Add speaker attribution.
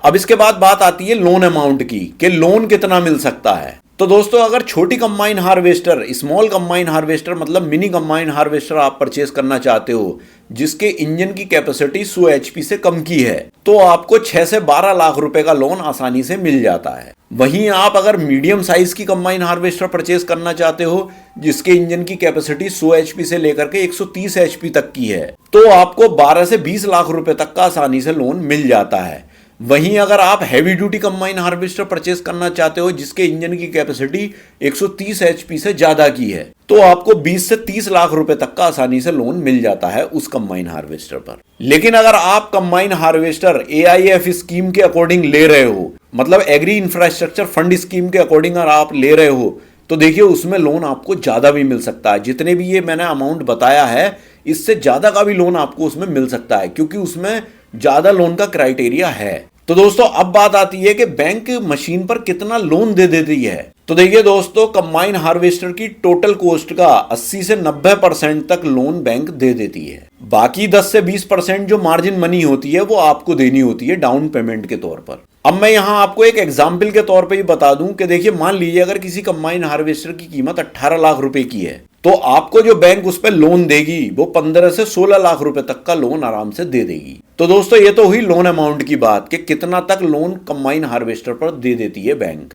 Speaker 1: अब इसके बाद बात आती है लोन अमाउंट की कि लोन कितना मिल सकता है। तो दोस्तों अगर छोटी combine harvester, small combine harvester मतलब मिनी कंबाइन हार्वेस्टर आप परचेस करना चाहते हो जिसके इंजन की कैपेसिटी 100 एचपी से कम की है, तो आपको 6 से 12 लाख रुपए का लोन आसानी से मिल जाता है। वहीं आप अगर मीडियम साइज की कंबाइन हार्वेस्टर परचेस करना चाहते हो जिसके इंजन की कैपेसिटी 100 एचपी से लेकर के 130 एचपी तक की है, तो आपको 12 से 20 लाख रुपए तक का आसानी से लोन मिल जाता है। वहीं अगर आप heavy duty combine harvester purchase करना चाहते हो जिसके इंजन की कैपेसिटी 130 एचपी से ज्यादा की है, तो आपको 20 से 30 लाख रुपए तक का आसानी से लोन मिल जाता है उस कंबाइन हार्वेस्टर पर। लेकिन अगर आप कंबाइन हार्वेस्टर AIF स्कीम के अकॉर्डिंग ले रहे हो, मतलब एग्री इंफ्रास्ट्रक्चर फंड स्कीम के अकॉर्डिंग अगर आप ले रहे हो, तो देखिए उसमें लोन आपको ज्यादा भी मिल सकता है। जितने भी ये मैंने अमाउंट बताया है इससे ज्यादा का भी लोन आपको उसमें मिल सकता है, क्योंकि उसमें ज्यादा लोन का क्राइटेरिया है। तो दोस्तों अब बात आती है कि बैंक मशीन पर कितना लोन दे देती है। तो देखिए दोस्तों, कंबाइन हार्वेस्टर की टोटल कॉस्ट का 80 से 90% तक लोन बैंक दे देती है। बाकी 10 से 20% जो मार्जिन मनी होती है वो आपको देनी होती है डाउन पेमेंट के तौर पर। अब मैं यहां आपको एक एग्जाम्पल के तौर पर ही बता दूं कि देखिए मान लीजिए अगर किसी कंबाइन हार्वेस्टर की कीमत 18 लाख रुपए की है, तो आपको जो बैंक उस पर लोन देगी वो 15 से 16 लाख रुपए तक का लोन आराम से दे देगी। तो दोस्तों ये तो हुई लोन अमाउंट की बात कि कितना तक लोन कंबाइन हार्वेस्टर पर दे देती है बैंक।